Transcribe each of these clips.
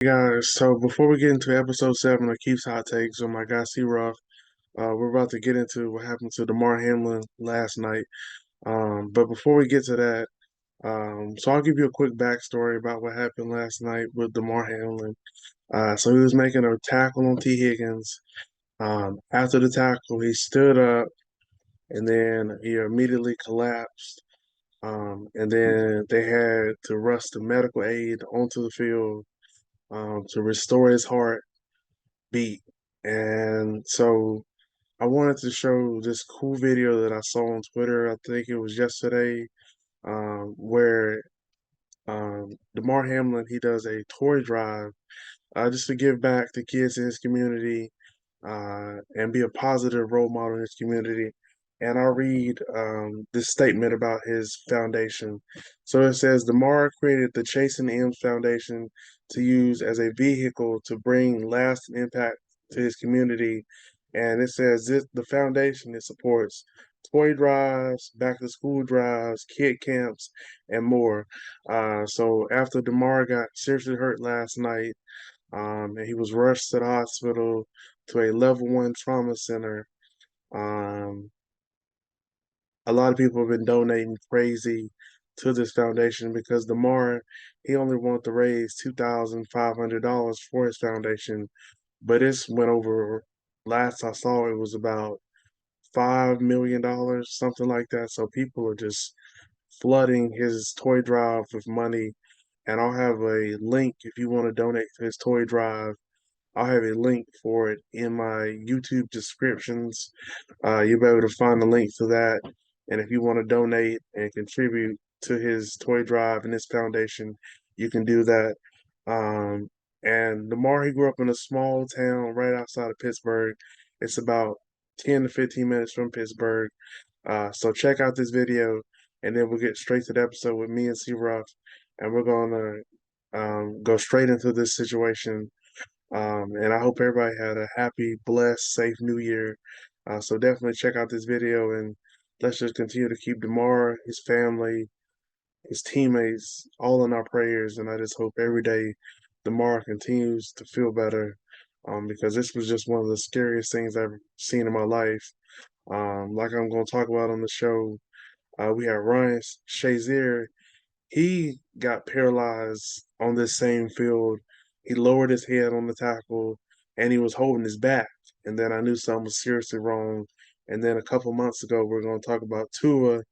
Guys, so before we get into episode 7 of Keith's Hot Takes with my guy C Roth, we're about to get into what happened to Damar Hamlin last night. But before we get to that, so I'll give you a quick backstory about what happened last night with Damar Hamlin. So he was making a tackle on T. Higgins. After the tackle, he stood up and then he immediately collapsed. And then they had to rush the medical aid onto the field to restore his heart beat. And so I wanted to show this cool video that I saw on Twitter. I think it was yesterday, where Damar Hamlin he does a toy drive just to give back to kids in his community and be a positive role model in his community. And I'll read this statement about his foundation. So it says, Damar created the Chasing M's Foundation to use as a vehicle to bring lasting impact to his community. And it says the foundation, it supports toy drives, back to school drives, kid camps, and more. So after Damar got seriously hurt last night, and he was rushed to the hospital to a level 1 trauma center. Um, a lot of people have been donating crazy to this foundation because Damar, he only wanted to raise $2,500 for his foundation, but it's went over. Last I saw, it was about $5 million, something like that. So people are just flooding his toy drive with money, and I'll have a link if you want to donate to his toy drive. I'll have a link for it in my YouTube descriptions. You'll be able to find the link to that. And if you want to donate and contribute to his toy drive and his foundation, you can do that. And Damar, he grew up in a small town right outside of Pittsburgh. It's about 10 to 15 minutes from Pittsburgh. So check out this video, and then we'll get straight to the episode with me and C Rough, and we're going to go straight into this situation. And I hope everybody had a happy, blessed, safe New Year. So definitely check out this video, and let's just continue to keep Damar, his family, his teammates, all in our prayers. And I just hope every day Damar continues to feel better, because this was just one of the scariest things I've seen in my life. Like I'm going to talk about on the show, we had Ryan Shazier. He got paralyzed on this same field. He lowered his head on the tackle and he was holding his back. And then I knew something was seriously wrong. And then a couple months ago, we're going to talk about Tua,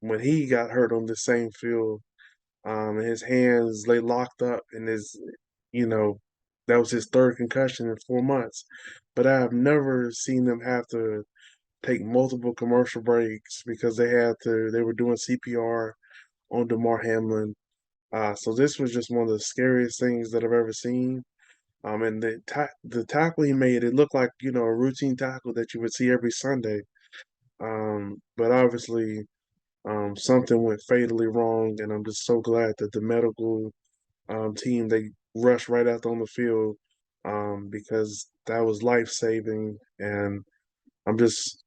when he got hurt on the same field. And his hands lay locked up, and you know, that was his third concussion in 4 months. But I have never seen them have to take multiple commercial breaks because they were doing CPR on Damar Hamlin. So this was just one of the scariest things that I've ever seen. And the tackle he made, it looked like a routine tackle that you would see every Sunday. But obviously, something went fatally wrong, and I'm just so glad that the medical team they rushed right out on the field, because that was life saving. And I'm just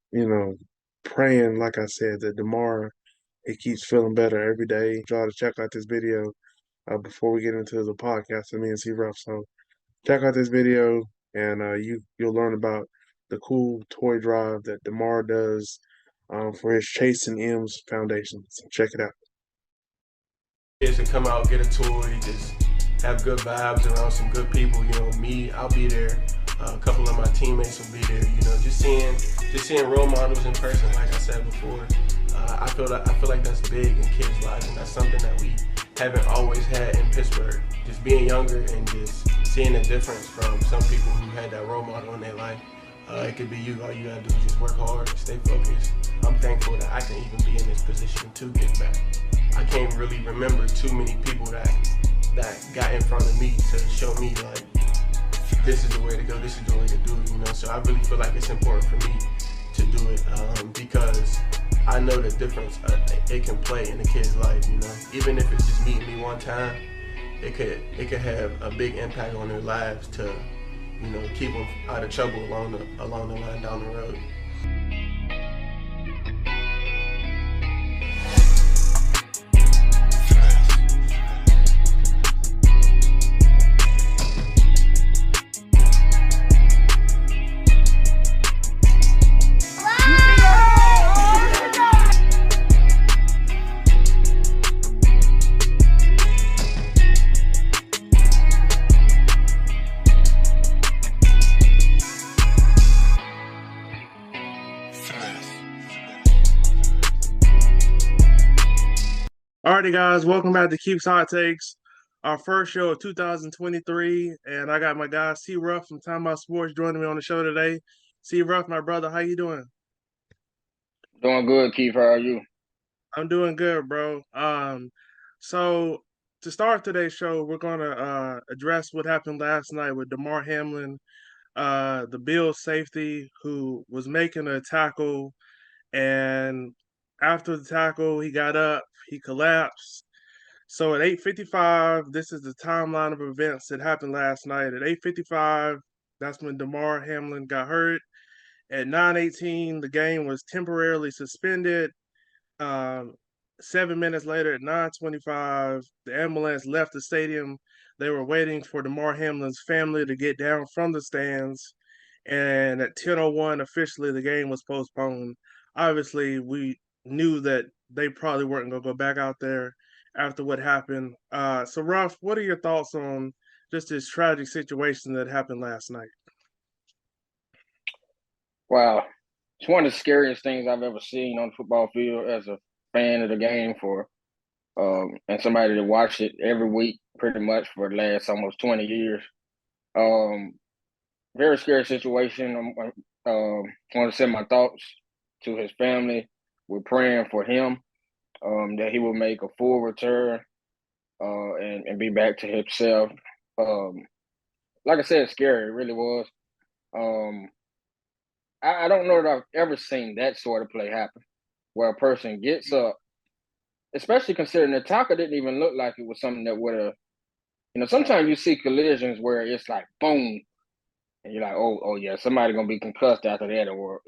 praying, like I said, that Damar he keeps feeling better every day. Try to check out this video before we get into the podcast with me and C Ruff. So check out this video, and you'll learn about the cool toy drive that Damar does for his Chasing M's Foundation. So check it out. Kids to come out, get a toy, just have good vibes around some good people. Me, I'll be there. A couple of my teammates will be there. Just seeing role models in person. Like I said before, I feel like that's big in kids' lives, and that's something that we haven't always had in Pittsburgh. Just being younger and just seeing the difference from some people who had that role model in their life. It could be you. All you gotta do is just work hard, stay focused. I'm thankful that I can even be in this position to give back. I can't really remember too many people that got in front of me to show me like this is the way to go, this is the way to do it. So I really feel like it's important for me to do it because I know the difference it can play in a kid's life. Even if it's just meeting me one time, it could have a big impact on their lives to keep them out of trouble along the line down the road. Alrighty, guys, welcome back to Keeps Hot Takes, our first show of 2023, and I got my guy C Ruff from Time Out Sports joining me on the show today. C Ruff, my brother, how you doing? Doing good, Keith. How are you? I'm doing good, bro. So to start today's show, we're gonna address what happened last night with Damar Hamlin, the Bills safety who was making a tackle, and after the tackle, he got up, he collapsed. So at 8:55, this is the timeline of events that happened last night. At 8:55, that's when Damar Hamlin got hurt. At 9:18, the game was temporarily suspended. Um, 7 minutes later, at 9:25, the ambulance left the stadium. They were waiting for Damar Hamlin's family to get down from the stands. And at 10:01, officially, the game was postponed. Obviously, we knew that they probably weren't going to go back out there after what happened. So, Ruff, what are your thoughts on just this tragic situation that happened last night? Wow, it's one of the scariest things I've ever seen on the football field as a fan of the game and somebody that watched it every week pretty much for the last almost 20 years. Um, Very scary situation. Want to send my thoughts to his family. We're praying for him that he will make a full return and be back to himself. Um, like I said, it's scary. It really was. Um, I don't know that I've ever seen that sort of play happen, where a person gets up, especially considering the tackle didn't even look like it was something that would have. Sometimes you see collisions where it's like boom, and you're like, oh yeah, somebody gonna be concussed after that, or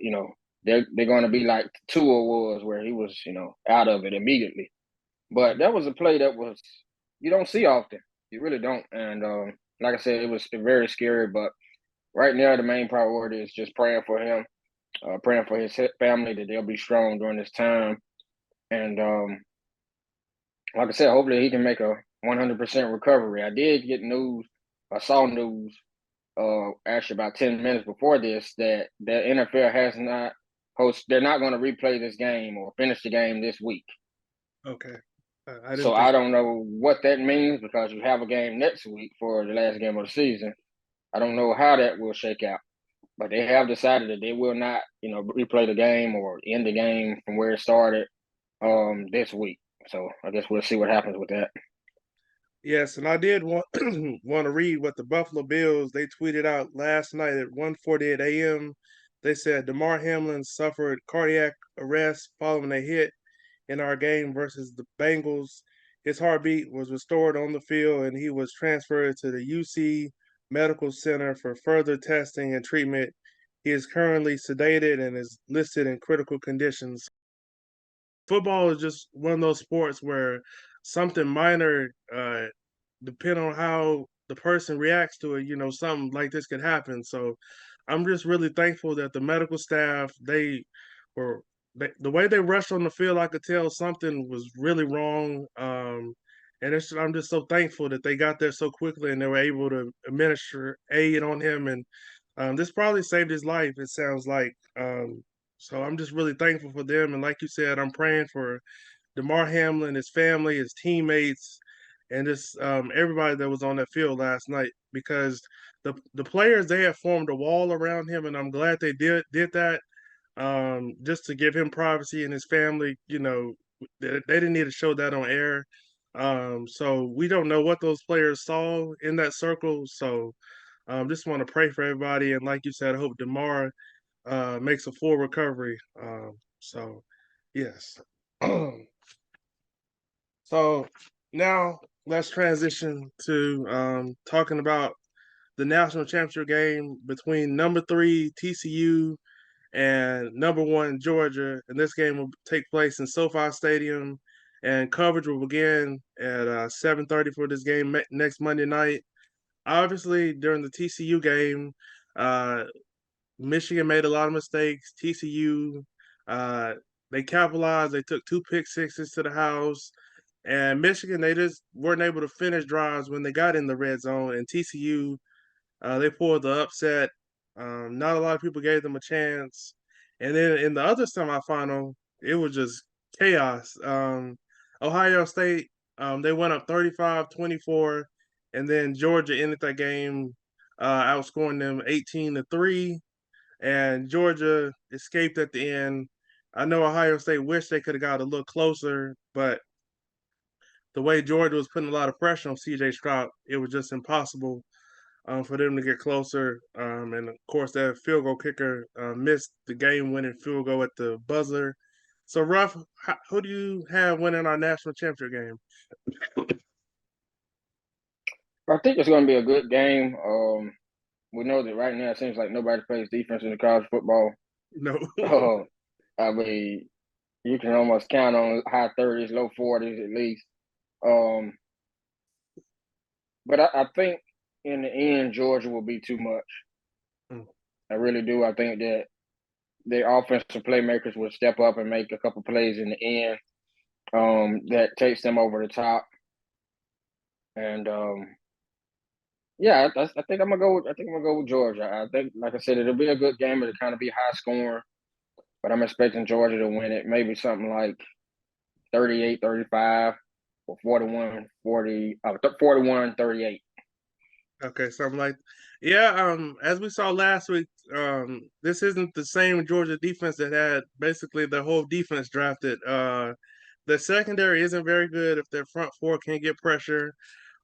they're gonna be like Tua was, where he was out of it immediately. But that was a play that was you don't see often. You really don't, and like I said, it was very scary. But right now, the main priority is just praying for him, praying for his family that they'll be strong during this time. And like I said, hopefully he can make a 100% recovery. I did get news, I saw news actually about 10 minutes before this that the NFL has not they're not going to replay this game or finish the game this week. Okay. I So didn't I think. don't know what that means because you have a game next week for the last game of the season. I don't know how that will shake out. But they have decided that they will not, replay the game or end the game from where it started this week. So I guess we'll see what happens with that. Yes, and I did want want to read what the Buffalo Bills they tweeted out last night at 1:48 a.m. They said Damar Hamlin suffered cardiac arrest following a hit in our game versus the Bengals. His heartbeat was restored on the field, and he was transferred to the UC Medical Center for further testing and treatment. He is currently sedated and is listed in critical conditions. Football is just one of those sports where something minor, depending on how the person reacts to it, something like this could happen. So I'm just really thankful that the medical staff, were the way they rushed on the field, I could tell something was really wrong. And I'm just so thankful that they got there so quickly and they were able to administer aid on him. And this probably saved his life, it sounds like. So I'm just really thankful for them. And like you said, I'm praying for Damar Hamlin, his family, his teammates, and just everybody that was on that field last night because the players they had formed a wall around him, and I'm glad they did that just to give him privacy and his family. They didn't need to show that on air. So we don't know what those players saw in that circle. So just want to pray for everybody, and like you said, I hope Damar makes a full recovery. So yes. So now let's transition to talking about the national championship game between number 3 TCU and number 1 Georgia. And this game will take place in SoFi Stadium, and coverage will begin at 7:30 for this game next Monday night. Obviously, during the TCU game, uh, Michigan made a lot of mistakes. TCU, uh, they capitalized. They took 2 pick sixes to the house. And Michigan, they just weren't able to finish drives when they got in the red zone. And TCU, they pulled the upset. Not a lot of people gave them a chance. And then in the other semifinal, it was just chaos. Ohio State, they went up 35-24, and then Georgia ended that game outscoring them 18-3, and Georgia escaped at the end. I know Ohio State wished they could have got a little closer, but the way Georgia was putting a lot of pressure on C.J. Stroud, it was just impossible for them to get closer. And of course, that field goal kicker missed the game-winning field goal at the buzzer. So, Ruff, who do you have winning our national championship game? I think it's going to be a good game. We know that right now it seems like nobody plays defense in the college football. No. I mean, you can almost count on high 30s, low 40s at least. Um, but I think in the end, Georgia will be too much. Mm. I really do. I think that the offensive playmakers will step up and make a couple plays in the end that takes them over the top. And yeah, I think I'm gonna go. I think I'm gonna go with Georgia. I think, like I said, it'll be a good game. It'll kind of be high scoring, but I'm expecting Georgia to win it. Maybe something like 38-35 or 41-38. Okay, something like, yeah. As we saw last week, this isn't the same Georgia defense that had basically the whole defense drafted. The secondary isn't very good if their front four can't get pressure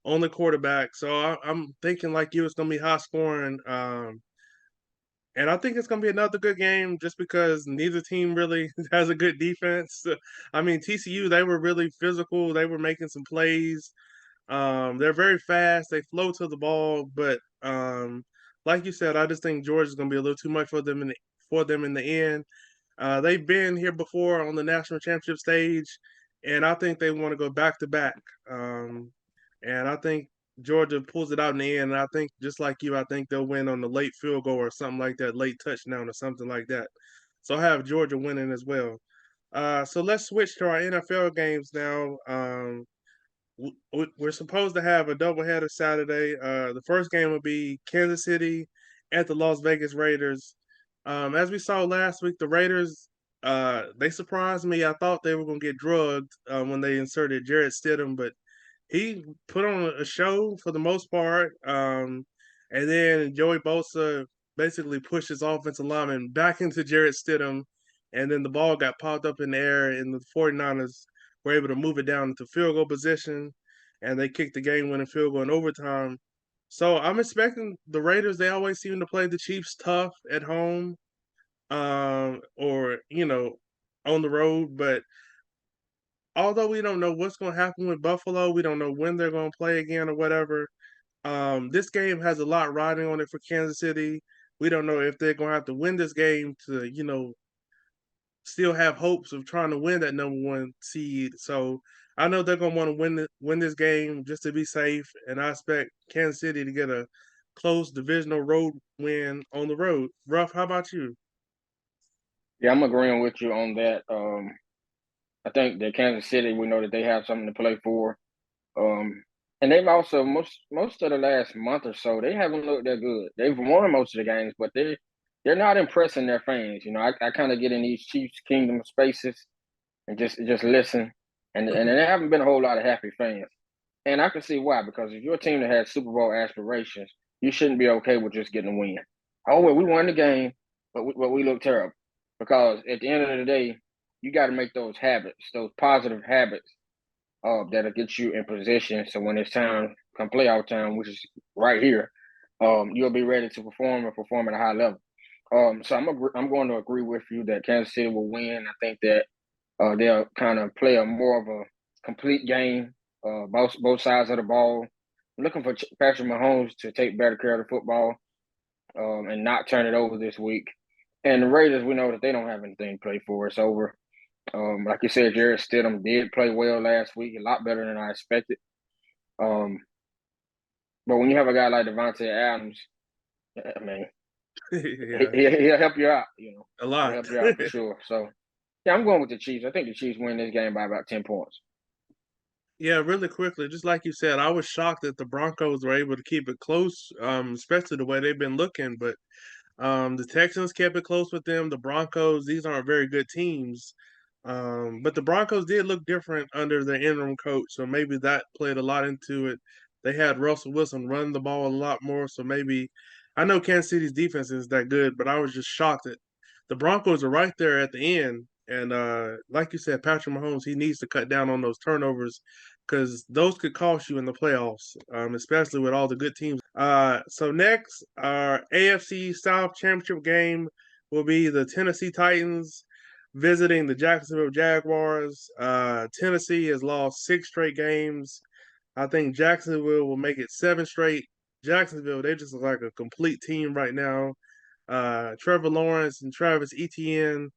on the quarterback. So I'm thinking like you, it's gonna be high scoring. And I think it's gonna be another good game just because neither team really has a good defense. I mean, TCU, they were really physical. They were making some plays. They're very fast. They flow to the ball, but like you said, I just think Georgia's going to be a little too much for them in the end. They've been here before on the national championship stage, and I think they want to go back to back. And I think Georgia pulls it out in the end. And I think just like you, I think they'll win on the late field goal or something like that, late touchdown or something like that. So I have Georgia winning as well. So let's switch to our NFL games now. We're supposed to have a doubleheader Saturday. The first game will be Kansas City at the Las Vegas Raiders. As we saw last week, the Raiders they surprised me. I thought they were going to get drugged when they inserted Jarrett Stidham, but he put on a show for the most part. And then Joey Bosa basically pushed his offensive lineman back into Jarrett Stidham, and then the ball got popped up in the air, and the 49ers were able to move it down into field goal position, and they kicked the game-winning field goal in overtime. So I'm expecting the Raiders. They always seem to play the Chiefs tough at home, or on the road. But although we don't know what's going to happen with Buffalo, we don't know when they're going to play again or whatever. This game has a lot riding on it for Kansas City. We don't know if they're going to have to win this game to, still have hopes of trying to win that number one seed. So I know they're going to want to win this game just to be safe, and I expect Kansas City to get a close divisional road win on the road. Ruff, how about you? Yeah, I'm agreeing with you on that. I think that Kansas City, we know that they have something to play for. And they've also most of the last month or so, they haven't looked that good. They've won most of the games, but they're not impressing their fans. I kind of get in these Chiefs Kingdom spaces and just listen, and there haven't been a whole lot of happy fans. And I can see why, because if you're a team that has Super Bowl aspirations, you shouldn't be okay with just getting a win. Oh, well, we won the game, but we look terrible. Because at the end of the day, you got to make those habits, those positive habits that'll get you in position. So when it's time, come playoff time, which is right here, you'll be ready to perform and perform at a high level. So I'm going to agree with you that Kansas City will win. I think that they'll kind of play a more of a complete game, both sides of the ball. I'm looking for Patrick Mahomes to take better care of the football and not turn it over this week. And the Raiders, we know that they don't have anything to play for. It's over. Like you said, Jarrett Stidham did play well last week, a lot better than I expected. Um, but when you have a guy like Devontae Adams, I mean, Yeah, he'll help you out. a He'll lot. help you out for sure. So, yeah, I'm going with the Chiefs. I think the Chiefs win this game by about 10 points. Yeah, really quickly, just like you said, I was shocked that the Broncos were able to keep it close, especially the way they've been looking. But the Texans kept it close with them. The Broncos, these aren't very good teams. But the Broncos did look different under the interim coach, so maybe that played a lot into it. They had Russell Wilson run the ball a lot more, so maybe I know Kansas City's defense is that good, but I was just shocked that the Broncos are right there at the end. And like you said, Patrick Mahomes, he needs to cut down on those turnovers because those could cost you in the playoffs, especially with all the good teams. So next, our AFC South Championship game will be the Tennessee Titans visiting the Jacksonville Jaguars. Tennessee has lost 6 straight games. I think Jacksonville will make it 7 straight. Jacksonville, they just look like a complete team right now. Trevor Lawrence and Travis Etienne,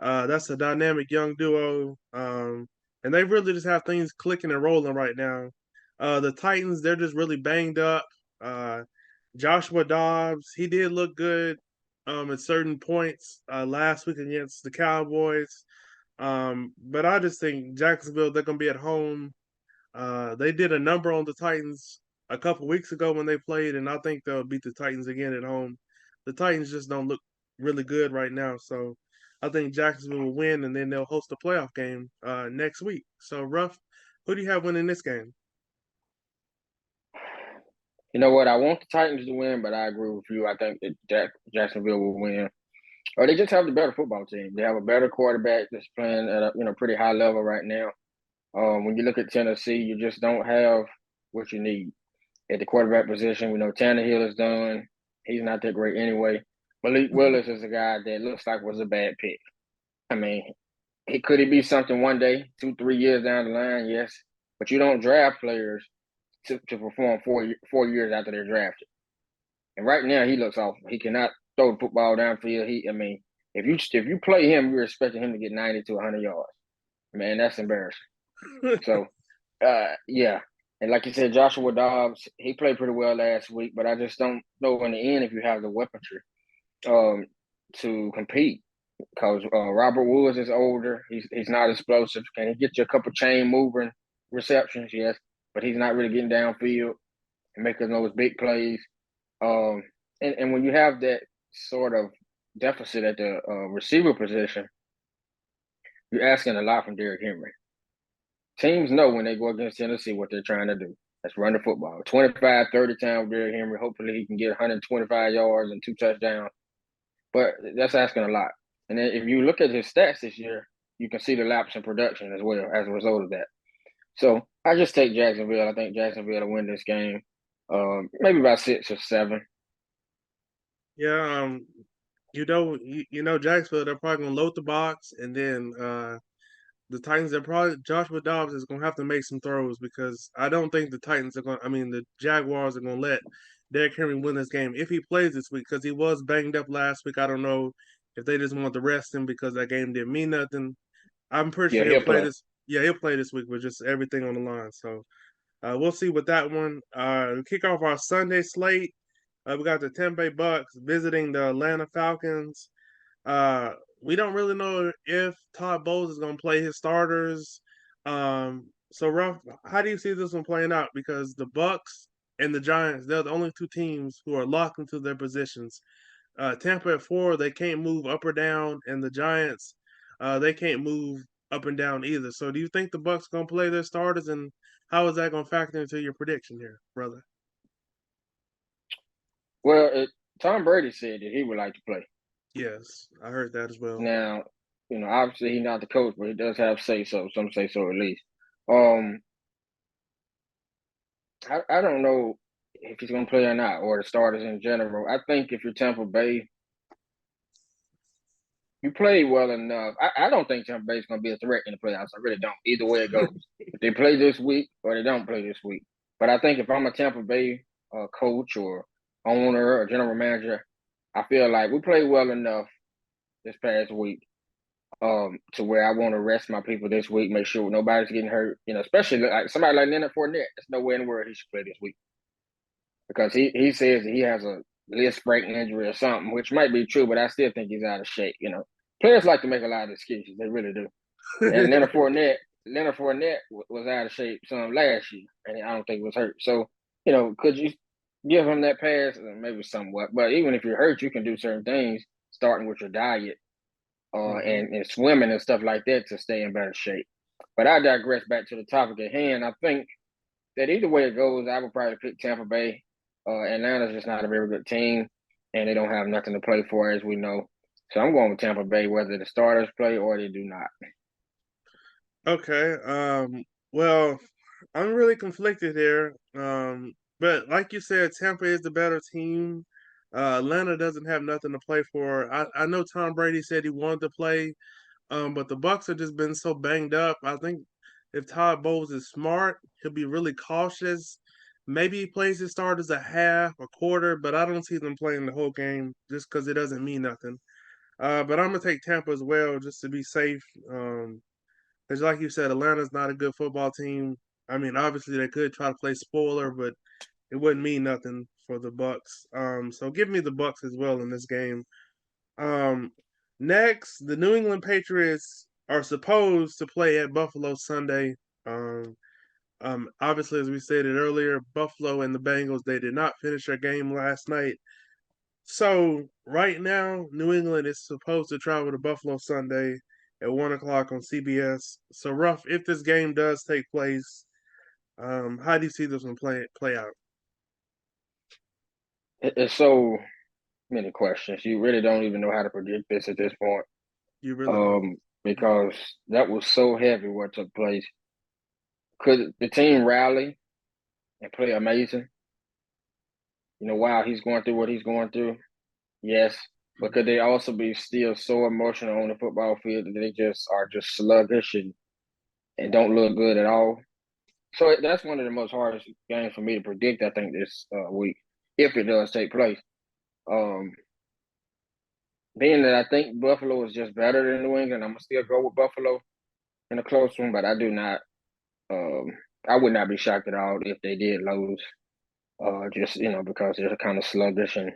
that's a dynamic young duo. And they really just have things clicking and rolling right now. The Titans, they're just really banged up. Uh, Joshua Dobbs, he did look good at certain points last week against the Cowboys. But I just think Jacksonville, they're going to be at home. They did a number on the Titans a couple weeks ago when they played, and I think they'll beat the Titans again at home. The Titans just don't look really good right now, so I think Jacksonville will win, and then they'll host a playoff game next week. So, Ruff, who do you have winning this game? You know what? I want the Titans to win, but I agree with you. I think that Jacksonville will win. Or they just have the better football team. They have a better quarterback that's playing at a pretty high level right now. When you look at Tennessee, you just don't have what you need at the quarterback position. We know Tannehill is done. He's not that great anyway. Malik Willis is a guy that looks like was a bad pick. I mean, could he be something one day, 2-3 years down the line? Yes, but you don't draft players to perform 4 years after they're drafted. And right now, he looks awful. He cannot throw the football downfield. If you play him, you're expecting him to get 90 to 100 yards. Man, that's embarrassing. So, yeah. And like you said, Joshua Dobbs, he played pretty well last week, but I just don't know in the end if you have the weaponry to compete. Because Robert Woods is older. He's not explosive. Can he get you a couple chain moving receptions? Yes. But he's not really getting downfield and making those big plays. And when you have that sort of deficit at the receiver position, you're asking a lot from Derrick Henry. Teams know when they go against Tennessee what they're trying to do. That's run the football. 25, 30 times with Derrick Henry. Hopefully he can get 125 yards and 2 touchdowns. But that's asking a lot. And then if you look at his stats this year, you can see the lapse in production as well as a result of that. So I just take Jacksonville. I think Jacksonville will win this game, maybe by 6 or 7. Yeah, Jacksonville, they're probably gonna load the box, and then the Titans, they're probably Joshua Dobbs is gonna have to make some throws because I don't think the Jaguars are gonna let Derrick Henry win this game if he plays this week because he was banged up last week. I don't know if they just want to rest him because that game didn't mean nothing. I'm pretty Yeah, sure he'll he'll play play. this. Yeah, he'll play this week with just everything on the line. So we'll see with that one. We kick off our Sunday slate. We got the Tampa Bay Bucks visiting the Atlanta Falcons. We don't really know if Todd Bowles is going to play his starters. So, Ralph, how do you see this one playing out? Because the Bucks and the Giants, they're the only 2 teams who are locked into their positions. Tampa at 4, they can't move up or down, and the Giants, they can't move up and down either. So, do you think the Bucks going to play their starters, and how is that going to factor into your prediction here, brother? Well, Tom Brady said that he would like to play. Yes, I heard that as well. Now, obviously he's not the coach, but he does have say so. Some say so at least. Um, I don't know if he's going to play or not, or the starters in general. I think if you're Tampa Bay, you play well enough. I don't think Tampa Bay is going to be a threat in the playoffs. I really don't. Either way it goes, if they play this week or they don't play this week. But I think if I'm a Tampa Bay coach or owner or general manager, I feel like we played well enough this past week to where I want to rest my people this week, make sure nobody's getting hurt. Especially like somebody like Leonard Fournette. There's no way in the world he should play this week because he says that he has a list breaking injury or something, which might be true, but I still think he's out of shape. Players like to make a lot of excuses. They really do. And Leonard Fournette was out of shape some last year, and I don't think he was hurt. So, could you give him that pass? Maybe somewhat. But even if you're hurt, you can do certain things, starting with your diet. and swimming and stuff like that to stay in better shape. But I digress back to the topic at hand. I think that either way it goes, I would probably pick Tampa Bay. Atlanta's just not a very good team, and they don't have nothing to play for, as we know. So I'm going with Tampa Bay, whether the starters play or they do not. Okay. Well, I'm really conflicted here. But like you said, Tampa is the better team. Atlanta doesn't have nothing to play for. I know Tom Brady said he wanted to play, but the Bucks have just been so banged up. I think if Todd Bowles is smart, he'll be really cautious. Maybe he plays his starters a half, a quarter, but I don't see them playing the whole game just because it doesn't mean nothing. But I'm gonna take Tampa as well just to be safe. Because like you said, Atlanta's not a good football team. I mean, obviously they could try to play spoiler, but it wouldn't mean nothing for the Bucks. So give me the Bucks as well in this game. Um, Next, the New England Patriots are supposed to play at Buffalo Sunday. Um, Obviously, as we stated earlier, Buffalo and the Bengals they did not finish their game last night. So right now, New England is supposed to travel to Buffalo Sunday at 1 o'clock on CBS. So, Ruff, if this game does take place, how do you see this one play out? It's so many questions. You really don't even know how to predict this at this point. You really don't. Because that was so heavy what took place. Could the team rally and play amazing? While he's going through what he's going through, yes. But could they also be still so emotional on the football field that they just are just sluggish and don't look good at all? So that's one of the most hardest games for me to predict, I think, this week, if it does take place. Um, Being that I think Buffalo is just better than New England, I'm going to still go with Buffalo in a close one, but I do not I would not be shocked at all if they did lose. Just because they're kind of sluggish and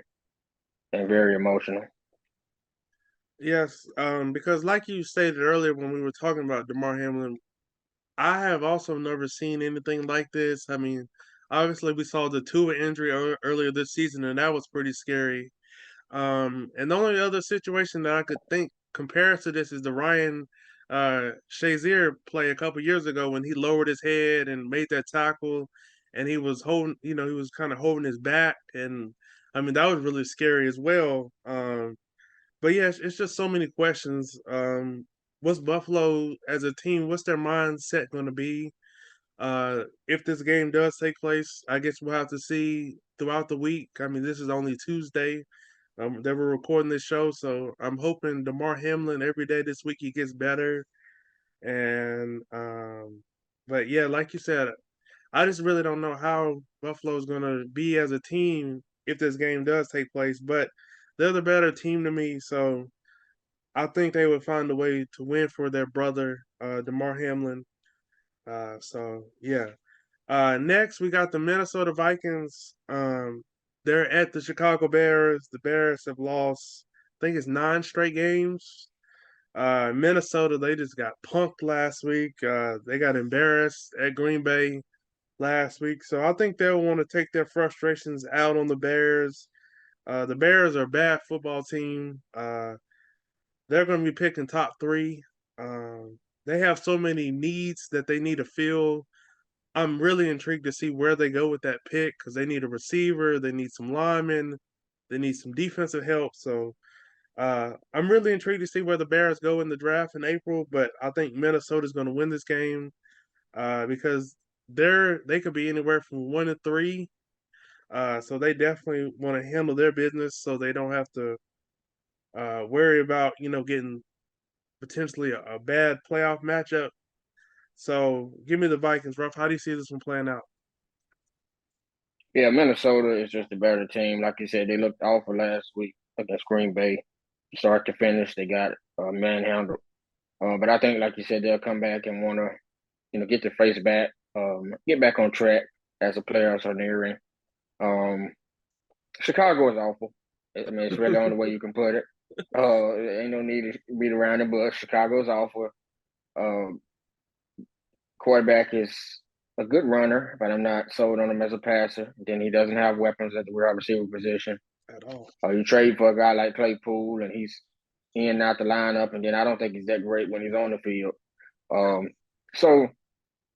very emotional. Yes, because like you stated earlier when we were talking about Damar Hamlin, I have also never seen anything like this. I mean, obviously we saw the Tua injury earlier this season, and that was pretty scary. And the only other situation that I could think compares to this is the Ryan Shazier play a couple years ago when he lowered his head and made that tackle, and he was holding, he was kind of holding his back, and I mean that was really scary as well. But yeah, it's just so many questions. What's Buffalo as a team? What's their mindset going to be? If this game does take place, I guess we'll have to see throughout the week. I mean, this is only Tuesday that we're recording this show, so I'm hoping Damar Hamlin every day this week he gets better. And but yeah, like you said, I just really don't know how Buffalo's gonna be as a team if this game does take place. But they're the better team to me, so I think they would find a way to win for their brother, Damar Hamlin. So yeah. Next, we got the Minnesota Vikings. They're at the Chicago Bears. The Bears have lost, I think it's 9 straight games. Minnesota, they just got punked last week. They got embarrassed at Green Bay last week. So I think they'll want to take their frustrations out on the Bears. The Bears are a bad football team. They're going to be picking top three. They have so many needs that they need to fill. I'm really intrigued to see where they go with that pick because they need a receiver, they need some linemen, they need some defensive help. So I'm really intrigued to see where the Bears go in the draft in April. But I think Minnesota's going to win this game because they could be anywhere from 1 to 3. So they definitely want to handle their business so they don't have to worry about getting potentially a bad playoff matchup. So give me the Vikings, Ruff. How do you see this one playing out? Yeah, Minnesota is just a better team. Like you said, they looked awful last week against Green Bay. Start to finish, they got manhandled. But I think, like you said, they'll come back and want to, get their face back, get back on track as the playoffs are nearing. Chicago is awful. I mean, it's really the only way you can put it. Ain't no need to beat around the bush. Chicago is awful. Quarterback is a good runner, but I'm not sold on him as a passer. Then he doesn't have weapons at the wide receiver position. At all. You trade for a guy like Claypool, and he's in and out the lineup, and then I don't think he's that great when he's on the field. So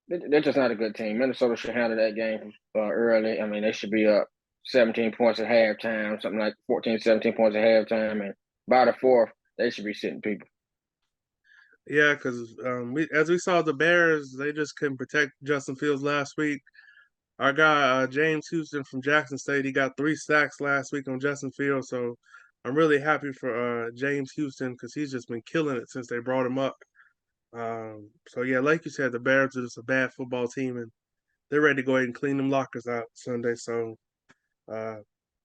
they're just not a good team. Minnesota should handle that game early. I mean, they should be up 17 points at halftime, something like 14, 17 points at halftime, and by the fourth, they should be sitting people. Yeah, because as we saw the Bears, they just couldn't protect Justin Fields last week. Our guy James Houston from Jackson State, he got 3 sacks last week on Justin Fields. So I'm really happy for James Houston because he's just been killing it since they brought him up. So yeah, like you said, the Bears are just a bad football team, and they're ready to go ahead and clean them lockers out Sunday. So uh,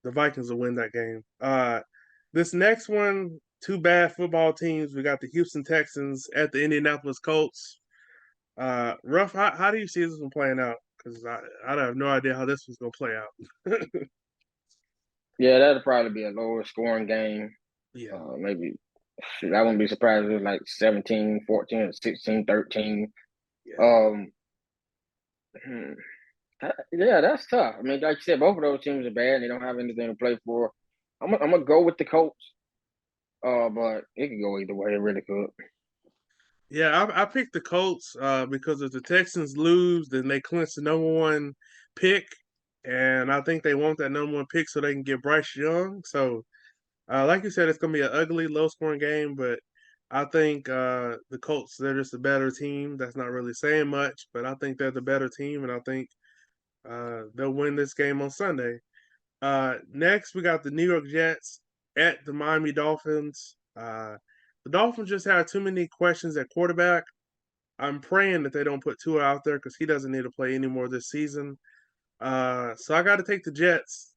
the Vikings will win that game. This next one, two bad football teams. We got the Houston Texans at the Indianapolis Colts. Ruff, how do you see this one playing out? Because I have no idea how this one's going to play out. Yeah, that'll probably be a lower scoring game. Yeah. Maybe I wouldn't be surprised if it was like 17-14 or 16-13. Yeah. Yeah, that's tough. I mean, like you said, both of those teams are bad and they don't have anything to play for. I'm gonna go with the Colts. But it could go either way. It really could. Yeah, I picked the Colts because if the Texans lose, then they clinch the #1 pick, and I think they want that #1 pick so they can get Bryce Young. So, like you said, it's going to be an ugly, low-scoring game, but I think the Colts, they're just a better team. That's not really saying much, but I think they're the better team, and I think they'll win this game on Sunday. Next, we got the New York Jets at the Miami Dolphins. The Dolphins just had too many questions at quarterback. I'm praying that they don't put Tua out there because he doesn't need to play anymore this season. So I got to take the Jets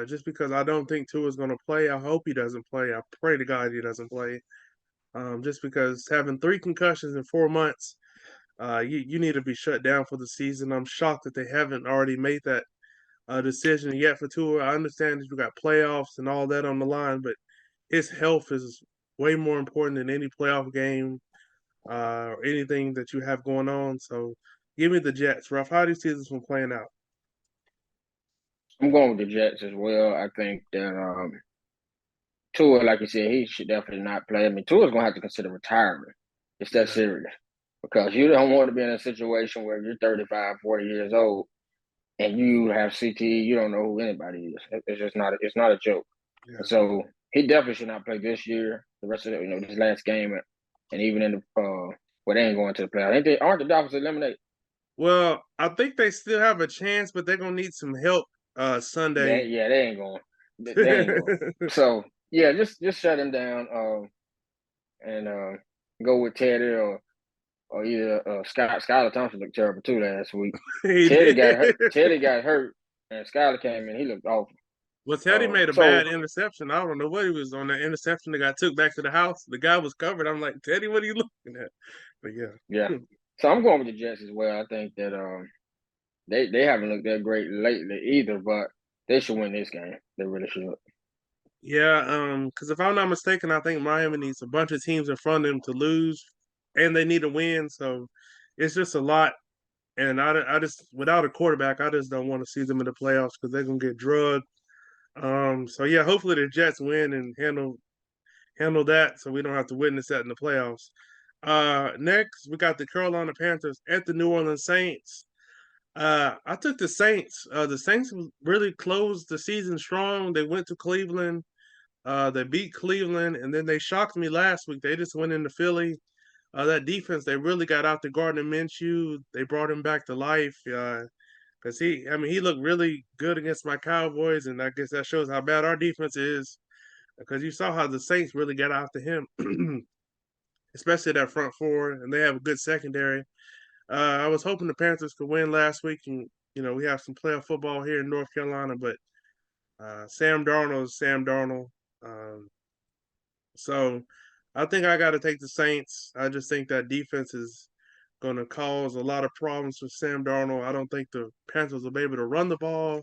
just because I don't think Tua is going to play. I hope he doesn't play. I pray to God he doesn't play. Just because having 3 concussions in 4 months, you need to be shut down for the season. I'm shocked that they haven't already made that decision yet for Tua. I understand that you got playoffs and all that on the line, but his health is way more important than any playoff game or anything that you have going on. So give me the Jets. Ruff, how do you see this one playing out? I'm going with the Jets as well. I think that Tua, like you said, he should definitely not play. I mean, Tua's gonna have to consider retirement. It's that Yeah. serious because you don't want to be in a situation where you're 35, 40 years old and you have CTE. You don't know who anybody is. It's just not. It's not a joke. Yeah. And so he definitely should not play this year. The rest of this last game, and even in the well, they ain't going to the playoffs. Aren't the Dolphins eliminated? Well, I think they still have a chance, but they're gonna need some help Sunday. They ain't going. They ain't going. So yeah, just shut him down. And go with Teddy or either Skylar Thompson looked terrible too last week. Teddy got hurt. Teddy got hurt, and Skylar came in. He looked awful. Well, Teddy made a So bad interception. I don't know what he was on. That interception that got took back to the house. The guy was covered. I'm like, Teddy, what are you looking at? But yeah. So I'm going with the Jets as well. I think that they haven't looked that great lately either, but they should win this game. They really should. Yeah, because if I'm not mistaken, I think Miami needs a bunch of teams in front of them to lose, and they need a win. So it's just a lot. And I just without a quarterback, I just don't want to see them in the playoffs because they're gonna get drugged. So yeah, hopefully the Jets win and handle that, so we don't have to witness that in the playoffs. Next, we got the Carolina Panthers at the New Orleans Saints. I took the Saints. The Saints really closed the season strong. They went to Cleveland. They beat Cleveland, and then they shocked me last week. They just went into Philly. That defense, they really got out to Gardner Minshew. They brought him back to life because he looked really good against my Cowboys, and I guess that shows how bad our defense is. Because you saw how the Saints really got after him, especially that front four, and they have a good secondary. I was hoping the Panthers could win last week, and we have some playoff football here in North Carolina, but Sam Darnold is Sam Darnold. So I think I got to take the Saints. I just think that defense is going to cause a lot of problems for Sam Darnold. I don't think the Panthers will be able to run the ball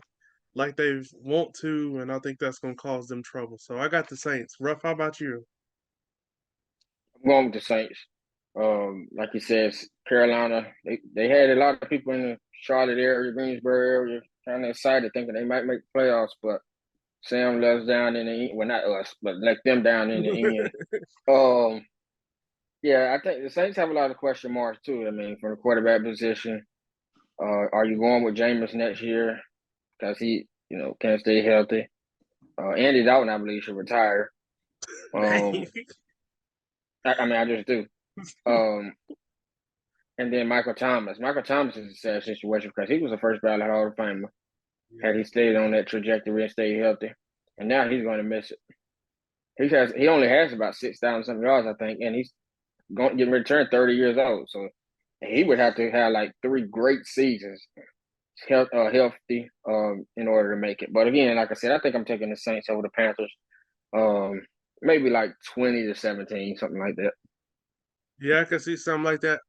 like they want to, and I think that's going to cause them trouble. So I got the Saints. Ruff, how about you? I'm going with the Saints. Like you said, Carolina, they had a lot of people in the Charlotte area, Greensboro area, kind of excited thinking they might make the playoffs, but Sam let us down in the end. Well, not us, but let them down in the end. Um, yeah, I think the Saints have a lot of question marks too. I mean, from the quarterback position, are you going with Jameis next year because he, can't stay healthy? Andy Dalton, I believe, should retire. Dang. I mean, I just do. Um, and then Michael Thomas. Michael Thomas is a sad situation because he was a first ballot Hall of Famer had he stayed on that trajectory and stayed healthy. And now he's going to miss it. He only has about 6,000 something yards, I think, and he's going to get returned 30 years old. So he would have to have like 3 great seasons, healthy, in order to make it. But again, like I said, I think I'm taking the Saints over the Panthers. Maybe like 20-17, something like that. Yeah, I can see something like that.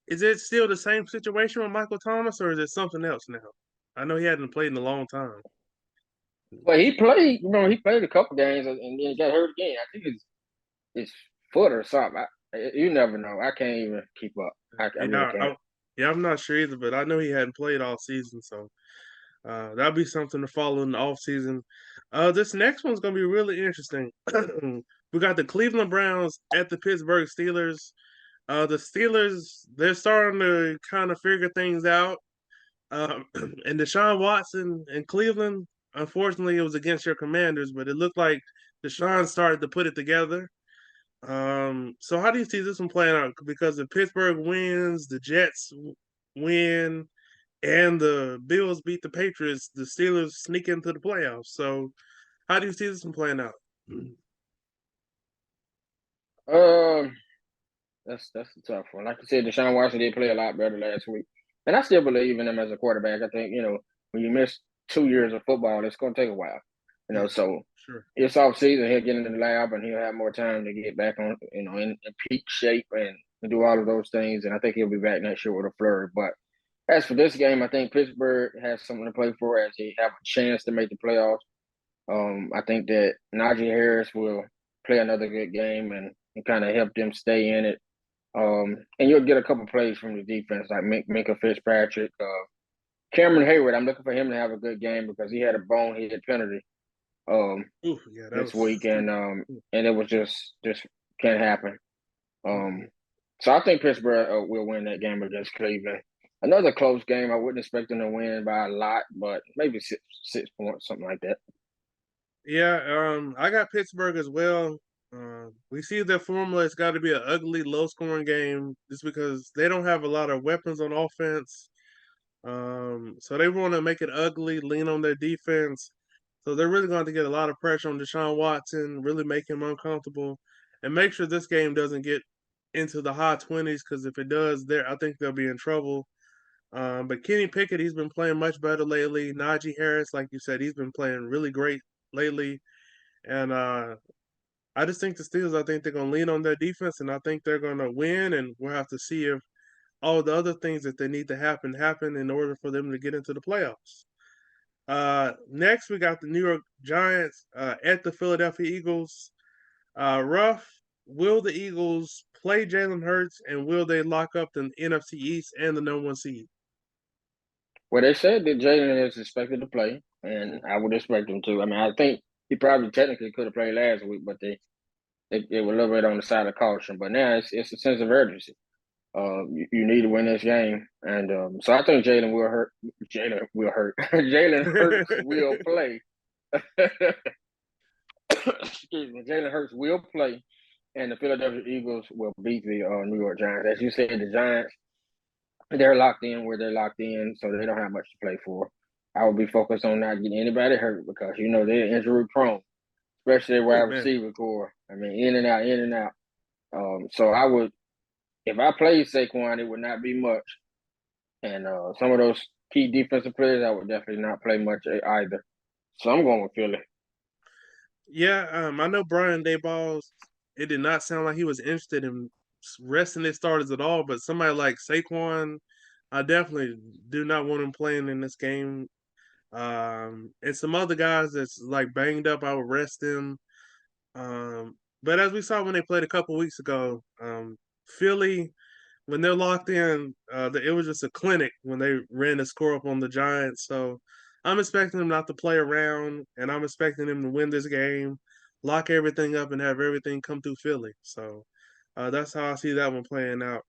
Is it still the same situation with Michael Thomas, or is it something else now? I know he hadn't played in a long time. Well, he played. He played a couple games and then he got hurt again. I think his foot or something. You never know. I can't even keep up. I really Yeah, can't. I'm not sure either, but I know he hadn't played all season, so that'll be something to follow in the off season. This next one's gonna be really interesting. We got the Cleveland Browns at the Pittsburgh Steelers. The Steelers, they're starting to kind of figure things out. And Deshaun Watson in Cleveland, unfortunately, it was against your Commanders, but it looked like Deshaun started to put it together. So how do you see this one playing out? Because if Pittsburgh wins, the Jets win, and the Bills beat the Patriots, the Steelers sneak into the playoffs. So how do you see this one playing out? Um, that's a tough one. Like you said, Deshaun Watson did play a lot better last week, and I still believe in him as a quarterback. I think when you miss 2 years of football, it's going to take a while. Yeah, So sure. it's off season. He'll get into the lab and he'll have more time to get back on, in peak shape and do all of those things. And I think he'll be back next year with a flurry. But as for this game, I think Pittsburgh has something to play for as they have a chance to make the playoffs. I think that Najee Harris will play another good game and kind of help them stay in it. And you'll get a couple plays from the defense, like Minka Fitzpatrick, Cameron Hayward. I'm looking for him to have a good game because he had a bonehead penalty Ooh, yeah, that this was week, and it was just can't happen. So I think Pittsburgh will win that game against Cleveland. Another close game. I wouldn't expect them to win by a lot, but maybe 6 points, something like that. Yeah, I got Pittsburgh as well. We see their formula. It's got to be an ugly, low-scoring game, just because they don't have a lot of weapons on offense. So they want to make it ugly, lean on their defense. So they're really going to get a lot of pressure on Deshaun Watson, really make him uncomfortable, and make sure this game doesn't get into the high 20s. Because if it does, I think they'll be in trouble. But Kenny Pickett, he's been playing much better lately. Najee Harris, like you said, he's been playing really great lately. And I just think the Steelers, I think they're going to lean on their defense, and I think they're going to win. And we'll have to see if all the other things that they need to happen in order for them to get into the playoffs. Next, we got the New York Giants at the Philadelphia Eagles. Ruff, will the Eagles play Jalen Hurts, and will they lock up the NFC East and the number 1 seed? Well, they said that Jalen is expected to play, and I would expect him to. I mean, I think he probably technically could have played last week, but they were a little bit on the side of caution. But now it's a sense of urgency. You need to win this game, and so I think Jalen will hurt. Jalen will hurt. Jalen Hurts will play. Excuse me. Jalen Hurts will play, and the Philadelphia Eagles will beat the New York Giants. As you said, the Giants, they're locked in where they're locked in, so they don't have much to play for. I would be focused on not getting anybody hurt because they're injury prone, especially their Oh wide man. receiver core. I mean, in and out, in and out. So I would, if I played Saquon, it would not be much. And some of those key defensive players, I would definitely not play much either. So I'm going with Philly. Yeah, I know Brian Daboll. It did not sound like he was interested in resting his starters at all. But somebody like Saquon, I definitely do not want him playing in this game. And some other guys that's like banged up, I would rest them. But as we saw when they played a couple weeks ago, Philly, when they're locked in, it was just a clinic when they ran the score up on the Giants. So I'm expecting him not to play around, and I'm expecting him to win this game, lock everything up, and have everything come through Philly. So that's how I see that one playing out.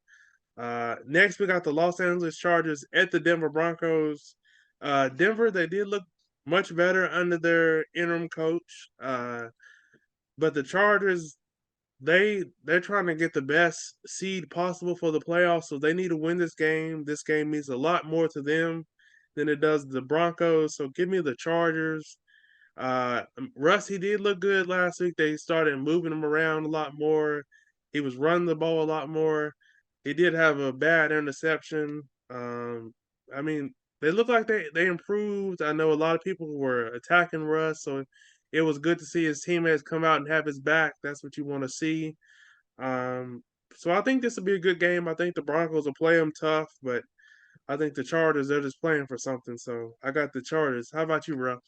Next, we got the Los Angeles Chargers at the Denver Broncos. Denver, they did look much better under their interim coach, but the Chargers, they're trying to get the best seed possible for the playoffs, so they need to win this game. This game means a lot more to them than it does the Broncos. So give me the Chargers. Russ, he did look good last week. They started moving him around a lot more. He was running the ball a lot more. He did have a bad interception. I mean, they look like they improved. I know a lot of people were attacking Russ, so it was good to see his teammates come out and have his back. That's what you want to see. Um, so I think this will be a good game. I think the Broncos will play them tough, but I think the Chargers, they're just playing for something. So I got the Chargers. How about you, Ruff?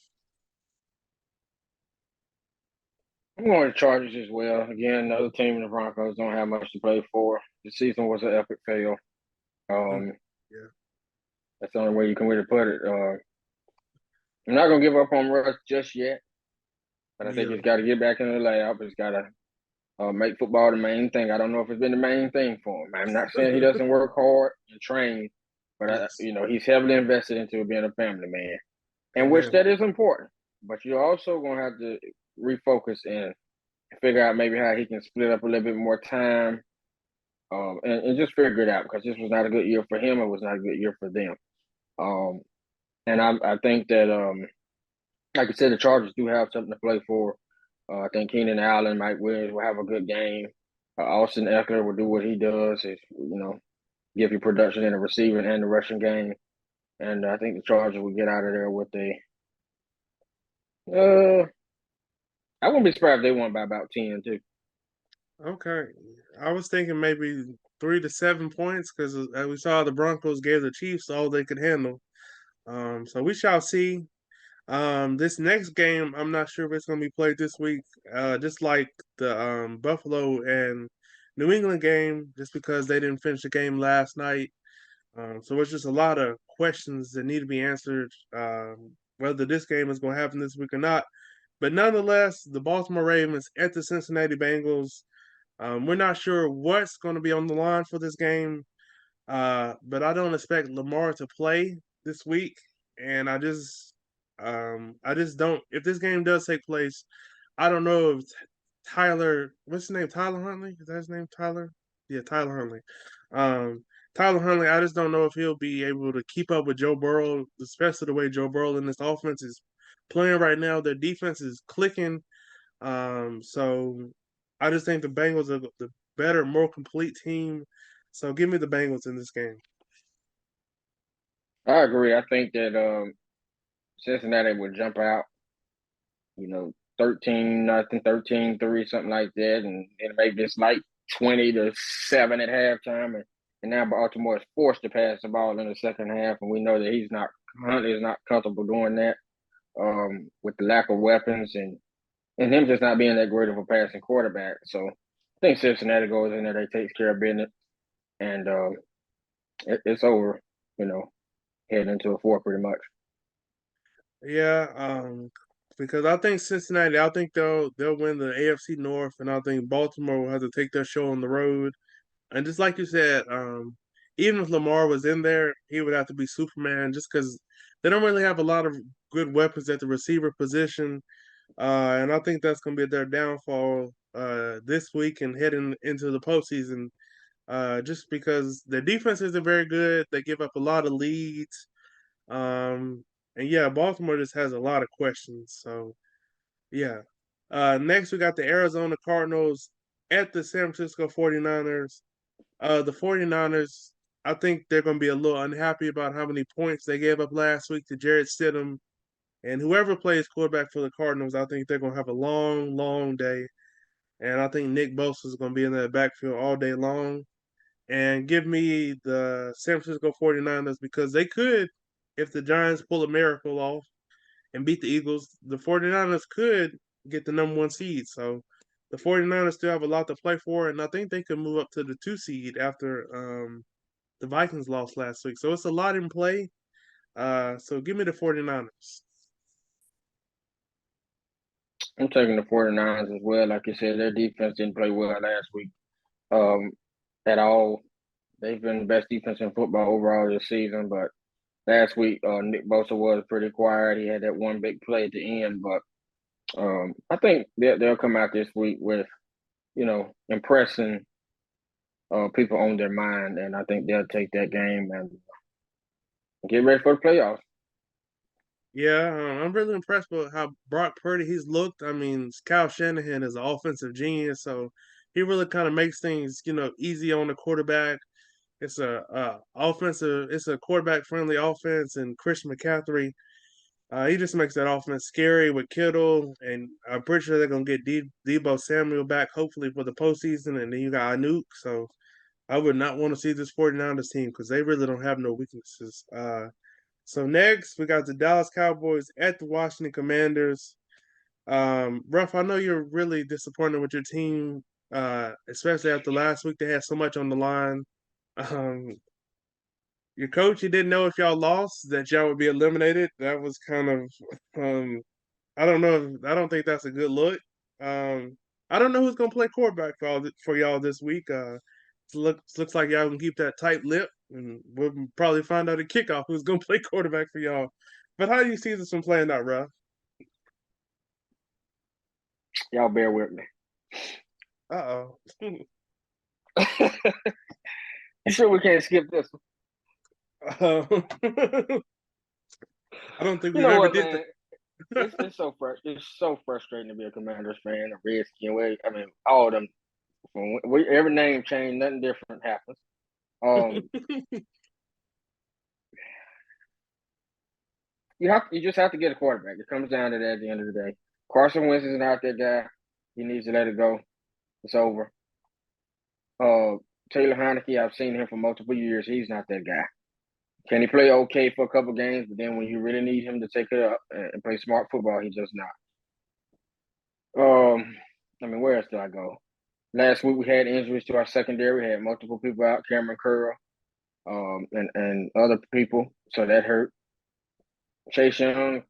I'm going to Chargers as well. Again, another team in the Broncos don't have much to play for. The season was an epic fail. Mm, Um, yeah. that's the only way you can really put it. I'm not gonna give up on Russ just yet, but I Me think either. he's got to get back in the lab. He's got to make football the main thing. I don't know if it's been the main thing for him. I'm not saying he doesn't work hard and train, but Yes. he's heavily invested into being a family man, and which Amen. that is important. But you're also gonna have to refocus and figure out maybe how he can split up a little bit more time, and just figure it out because this was not a good year for him. It was not a good year for them. Um, and I think that like I said, the Chargers do have something to play for. I think Keenan Allen, Mike Williams will have a good game. Austin Eckler will do what he does, is give you production in the receiving and the rushing game. And I think the Chargers will get out of there with a. Uh, I wouldn't be surprised if they won by about 10 too. Okay. I was thinking maybe 3 to 7 points because we saw the Broncos gave the Chiefs all they could handle. So we shall see. This next game, I'm not sure if it's going to be played this week. Just like the Buffalo and New England game, just because they didn't finish the game last night. So it's just a lot of questions that need to be answered, whether this game is going to happen this week or not. But nonetheless, the Baltimore Ravens at the Cincinnati Bengals. We're not sure what's going to be on the line for this game, but I don't expect Lamar to play this week, and I just don't. If this game does take place, I don't know if Tyler, what's his name? Tyler Huntley? Is that his name? Tyler? Yeah, Tyler Huntley. Um, Tyler Huntley, I just don't know if he'll be able to keep up with Joe Burrow, especially the way Joe Burrow in this offense is playing right now. Their defense is clicking. So I just think the Bengals are the better, more complete team. So give me the Bengals in this game. I agree. I think that Cincinnati would jump out, 13-0, 13-3, something like that, and maybe it's like 20-7 at halftime, and now Baltimore is forced to pass the ball in the second half, and we know that Huntley is not comfortable doing that with the lack of weapons and him just not being that great of a passing quarterback. So I think Cincinnati goes in there, they takes care of business, and it's over. Heading into a four pretty much. Yeah, because I think Cincinnati, I think they'll win the AFC North, and I think Baltimore will have to take their show on the road. And just like you said, even if Lamar was in there, he would have to be Superman, just because they don't really have a lot of good weapons at the receiver position. And I think that's going to be their downfall this week and heading into the postseason. Just because their defense isn't very good, they give up a lot of leads. And yeah, Baltimore just has a lot of questions. So yeah. Next, we got the Arizona Cardinals at the San Francisco 49ers. The 49ers, I think they're going to be a little unhappy about how many points they gave up last week to Jarrett Stidham. And whoever plays quarterback for the Cardinals, I think they're going to have a long, long day. And I think Nick Bosa is going to be in that backfield all day long. And give me the San Francisco 49ers because they could, if the Giants pull a miracle off and beat the Eagles, the 49ers could get the number one seed. So the 49ers still have a lot to play for. And I think they could move up to the 2 seed after the Vikings lost last week. So it's a lot in play. So give me the 49ers. I'm taking the 49ers as well. Like you said, their defense didn't play well last week um, at all. They've been the best defense in football overall this season, but last week Nick Bosa was pretty quiet. He had that one big play at the end, but I think they'll come out this week with, impressing people on their mind, and I think they'll take that game and get ready for the playoffs. Yeah, I'm really impressed with how Brock Purdy he's looked. I mean, Kyle Shanahan is an offensive genius, so he really kind of makes things, easy on the quarterback. It's a quarterback friendly offense, and Christian McCaffrey, he just makes that offense scary with Kittle, and I'm pretty sure they're gonna get Debo Samuel back hopefully for the postseason, and then you got Nuke. So I would not want to see this 49ers team because they really don't have no weaknesses. So next we got the Dallas Cowboys at the Washington Commanders. Ruff, I know you're really disappointed with your team, especially after last week. They had so much on the line. Um, your coach, he didn't know if y'all lost that y'all would be eliminated. That was kind of, I don't know. I don't think that's a good look. Um, I don't know who's gonna play quarterback for y'all this week. Looks like y'all can keep that tight lip, and we'll probably find out at kickoff who's gonna play quarterback for y'all. But how do you see this one playing out, Ruff? Y'all bear with me. Uh oh. You sure we can't skip this one? I don't think You we've know ever what, did man? that. It's so frustrating to be a Commanders fan, a Redskin. I mean, all of them. Every name change, nothing different happens. Um, you just have to get a quarterback. It comes down to that at the end of the day. Carson Wentz is not that guy. He needs to let it go. It's over. Uh, Taylor Heineke, I've seen him for multiple years. He's not that guy. Can he play okay for a couple games? But then when you really need him to take it up and play smart football, he's just not. I mean, where else do I go? Last week we had injuries to our secondary. We had multiple people out, Cameron Curl, and other people, so that hurt. Chase Young,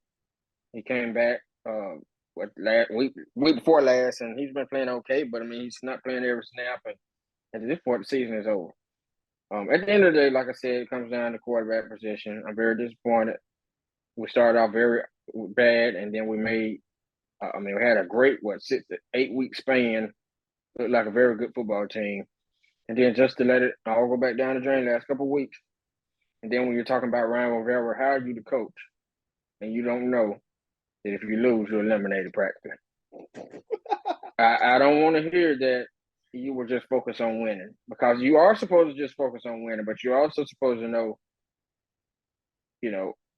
he came back last week before last, and he's been playing okay. But I mean, he's not playing every snap, and at this point, the season is over. At the end of the day, like I said, it comes down to quarterback position. I'm very disappointed. We started off very bad, and then we made. I mean, we had a great 6 to 8 week span. Looked like a very good football team, and then just to let it all go back down the drain last couple of weeks. And then when you're talking about Ryan Rivera, how are you the coach, and you don't know that if you lose, you're eliminated practically. I don't want to hear that you were just focused on winning, because you are supposed to just focus on winning, but you're also supposed to know,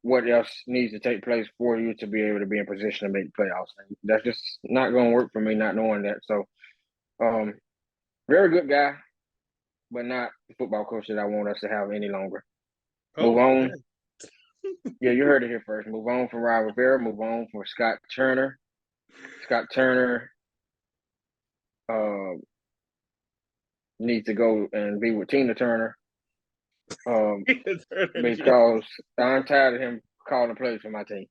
what else needs to take place for you to be able to be in position to make the playoffs. And that's just not going to work for me, not knowing that. So, very good guy, but not the football coach that I want us to have any longer. Move Oh on. man. Yeah, you heard it here first. Move on from Ryan Rivera. Move on from Scott Turner. Scott Turner needs to go and be with Tina Turner, because I'm tired of him calling plays for my team.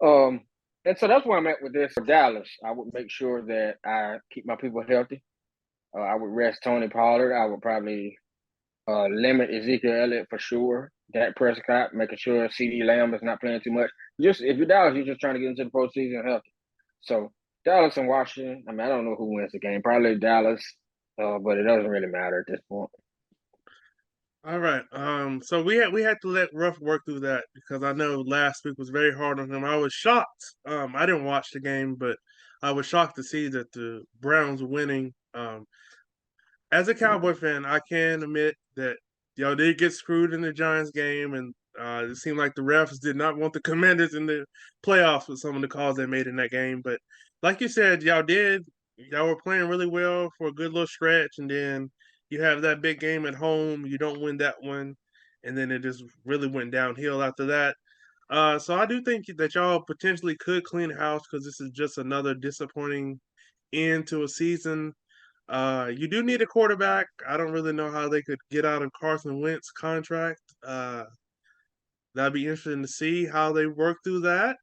And so that's where I'm at with this. For Dallas, I would make sure that I keep my people healthy. I would rest Tony Pollard. I would probably limit Ezekiel Elliott for sure. Dak Prescott, making sure CeeDee Lamb is not playing too much. Just if you're Dallas, you're just trying to get into the postseason healthy. So Dallas and Washington. I mean, I don't know who wins the game. Probably Dallas, but it doesn't really matter at this point. All right. So we had to let Ruff work through that because I know last week was very hard on him. I was shocked. I didn't watch the game, but I was shocked to see that the Browns were winning. As a Cowboy fan, I can admit that y'all did get screwed in the Giants game, and it seemed like the refs did not want the Commanders in the playoffs with some of the calls they made in that game. But like you said, y'all did. Y'all were playing really well for a good little stretch, and then you have that big game at home. You don't win that one, and then it just really went downhill after that. So I do think that y'all potentially could clean house because this is just another disappointing end to a season. You do need a quarterback. I don't really know how they could get out of Carson Wentz contract. that'll be interesting to see how they work through that.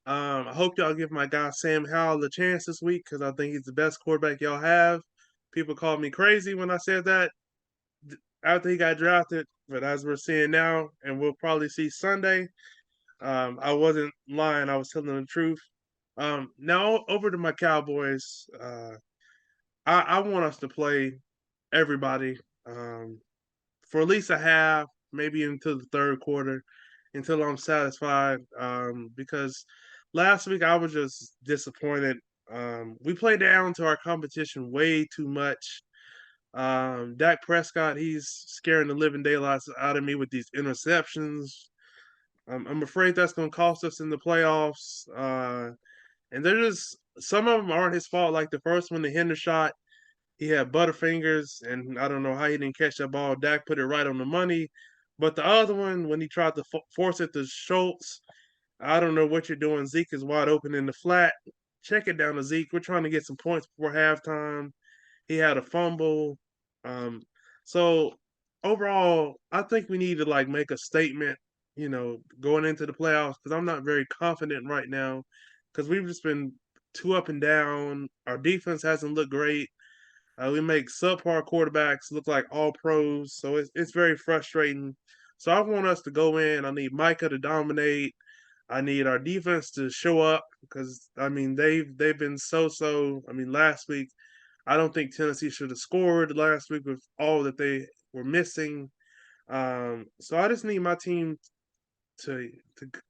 I hope y'all give my guy Sam Howell a chance this week because I think he's the best quarterback y'all have. People called me crazy when I said that after he got drafted, but as we're seeing now, and we'll probably see Sunday, I wasn't lying. I was telling the truth. Now over to my Cowboys. I want us to play everybody for at least a half, maybe into the third quarter, until I'm satisfied. Because last week I was just disappointed. We played down to our competition way too much. Dak Prescott, he's scaring the living daylights out of me with these interceptions. I'm afraid that's going to cost us in the playoffs. And they're just some of them aren't his fault. Like the first one, the Hinder shot, he had butterfingers, and I don't know how he didn't catch that ball. Dak put it right on the money. But the other one, when he tried to force it to Schultz, I don't know what you're doing. Zeke is wide open in the flat. Check it down to Zeke. We're trying to get some points before halftime. He had a fumble. Um, so overall, I think we need to like make a statement, going into the playoffs because I'm not very confident right now because we've just been too up and down. Our defense hasn't looked great. We make subpar quarterbacks look like all pros, so it's very frustrating. So I want us to go in. I need Micah to dominate. I need our defense to show up because I mean they've been so. I mean last week I don't think Tennessee should have scored last week with all that they were missing. So I just need my team to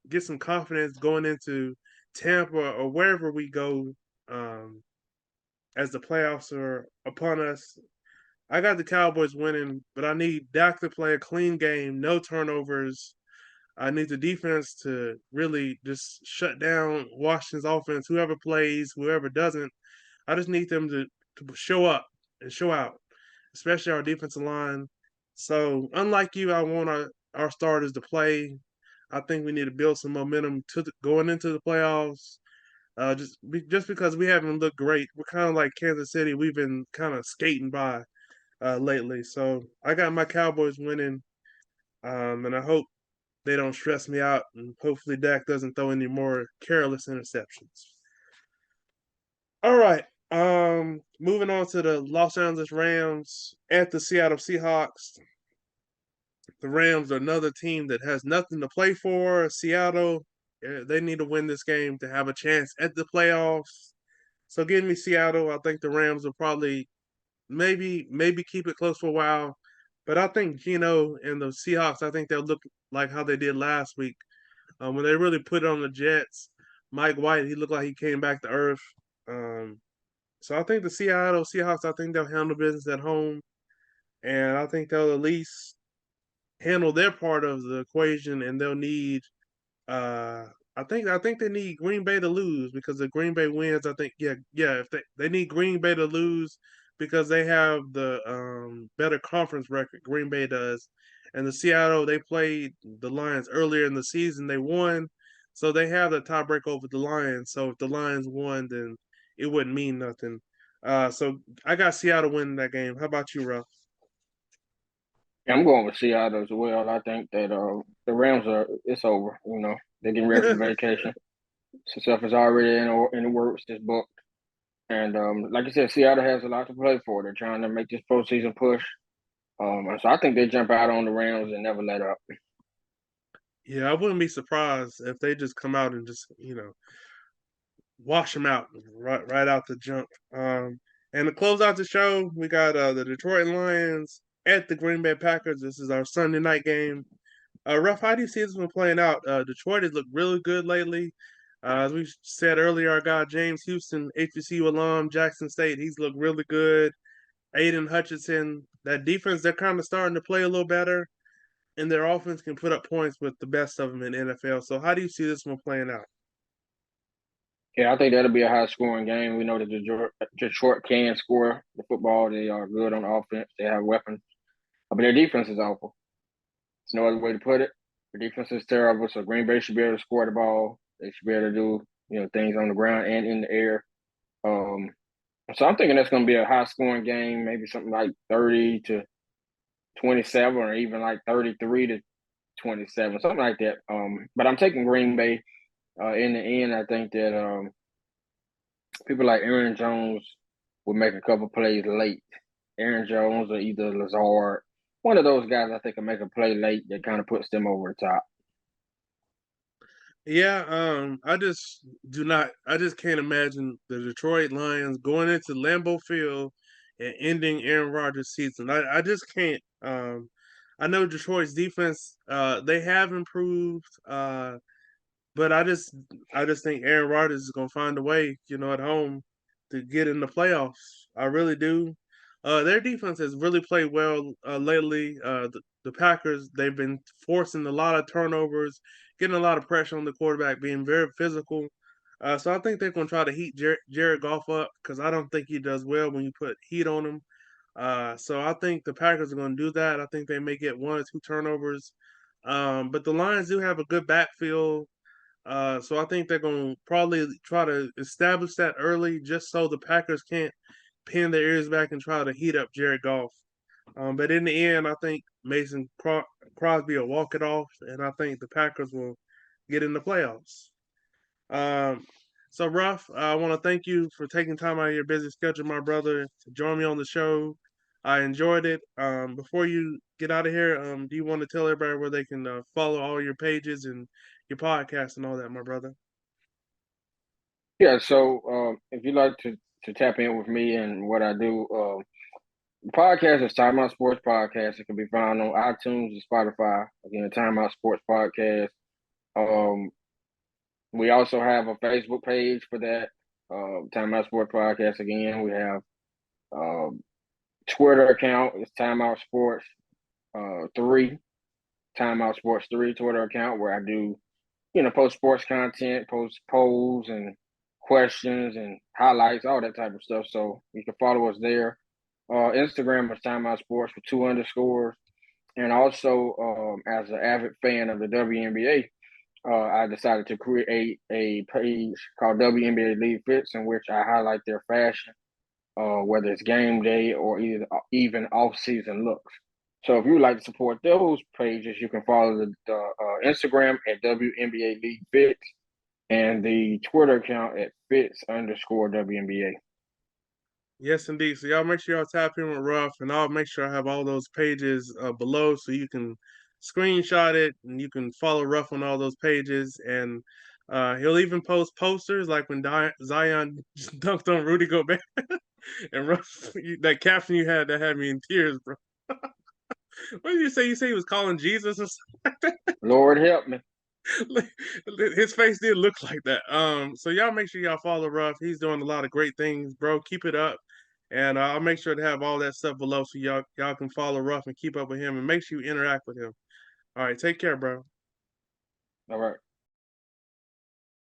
get some confidence going into Tampa or wherever we go as the playoffs are upon us. I got the Cowboys winning, but I need Dak to play a clean game, no turnovers. I need the defense to really just shut down Washington's offense. Whoever plays, whoever doesn't, I just need them to show up and show out, especially our defensive line. So, unlike you, I want our starters to play. I think we need to build some momentum going into the playoffs. Just because we haven't looked great, we're kind of like Kansas City. We've been kind of skating by lately. So I got my Cowboys winning, and I hope they don't stress me out, and hopefully Dak doesn't throw any more careless interceptions. All right. Moving on to the Los Angeles Rams at the Seattle Seahawks. The Rams are another team that has nothing to play for. Seattle, they need to win this game to have a chance at the playoffs. So give me Seattle. I think the Rams will probably maybe keep it close for a while. But I think Gino and the Seahawks, I think they'll look like how they did last week when they really put it on the Jets. Mike White, he looked like he came back to earth. Um, so I think the Seattle Seahawks, I think they'll handle business at home, and I think they'll at least handle their part of the equation, and they'll need uh, I think they need Green Bay to lose because if Green Bay wins, I think if they need Green Bay to lose because they have the better conference record. Green Bay does, and the Seattle they played the Lions earlier in the season. They won, so they have the tiebreak over the Lions. So if the Lions won, then it wouldn't mean nothing. So I got Seattle winning that game. How about you, Ralph? Yeah, I'm going with Seattle as well. I think that the Rams it's over. They're getting ready for vacation. Some stuff is already in the works, just booked. And like I said, Seattle has a lot to play for. They're trying to make this postseason push. And so I think they jump out on the Rams and never let up. Yeah, I wouldn't be surprised if they just come out and just wash them out right out the jump. And to close out the show, we got the Detroit Lions at the Green Bay Packers. This is our Sunday night game. Ruff, how do you see this one playing out? Detroit has looked really good lately. As we said earlier, our guy James Houston, HBCU alum, Jackson State, he's looked really good. Aiden Hutchinson, that defense, they're kind of starting to play a little better, and their offense can put up points with the best of them in the NFL. So, how do you see this one playing out? Yeah, I think that'll be a high scoring game. We know that Detroit can score the football. They are good on offense. They have weapons. But their defense is awful. There's no other way to put it. The defense is terrible. So Green Bay should be able to score the ball. They should be able to do things on the ground and in the air. Um, so I'm thinking that's going to be a high scoring game, maybe something like 30-27, or even like 33 27, something like that. But I'm taking Green Bay. In the end, I think that people like Aaron Jones will make a couple plays late. Aaron Jones or either Lazard, one of those guys I think will make a play late that kind of puts them over the top. Yeah, I just can't imagine the Detroit Lions going into Lambeau Field and ending Aaron Rodgers' season. I just can't. I know Detroit's defense, they have improved, but I just think Aaron Rodgers is gonna find a way, at home to get in the playoffs. I really do. Their defense has really played well lately. The Packers, they've been forcing a lot of turnovers, getting a lot of pressure on the quarterback, being very physical. So I think they're going to try to heat Jared Goff up because I don't think he does well when you put heat on him. So I think the Packers are going to do that. I think they may get one or two turnovers. But the Lions do have a good backfield. So I think they're going to probably try to establish that early just so the Packers can't pin their ears back and try to heat up Jared Goff. But in the end, I think Mason Crosby will walk it off, and I think the Packers will get in the playoffs. Um, so, Ruff, I want to thank you for taking time out of your busy schedule, my brother, to join me on the show. I enjoyed it. Before you get out of here, do you want to tell everybody where they can follow all your pages and your podcast and all that, my brother? Yeah, so if you'd like to tap in with me and what I do, the podcast is Time Out Sports Podcast. It can be found on iTunes and Spotify. Again, Time Out Sports Podcast. Um, we also have a Facebook page for that, Time Out Sports Podcast. Again, we have Twitter account. It's Time Out Sports 3, Time Out Sports 3 Twitter account where I do, post sports content, post polls and questions and highlights, all that type of stuff. So you can follow us there. Instagram is Time Out Sports with 2 underscores. And also, as an avid fan of the WNBA, I decided to create a page called WNBA League Fits, in which I highlight their fashion, whether it's game day or even off-season looks. So if you would like to support those pages, you can follow the Instagram at WNBA League Fits and the Twitter account at Fits_WNBA. Yes, indeed. So y'all make sure y'all tap in with Ruff, and I'll make sure I have all those pages below so you can screenshot it and you can follow Ruff on all those pages. And he'll even post posters like when Zion dunked on Rudy Gobert and Ruff. That caption you had that had me in tears, bro. What did you say? You say he was calling Jesus or something? Lord help me. His face did look like that. So y'all make sure y'all follow Ruff. He's doing a lot of great things, bro. Keep it up. And I'll make sure to have all that stuff below so y'all can follow Ruff and keep up with him and make sure you interact with him. All right, take care, bro. All right.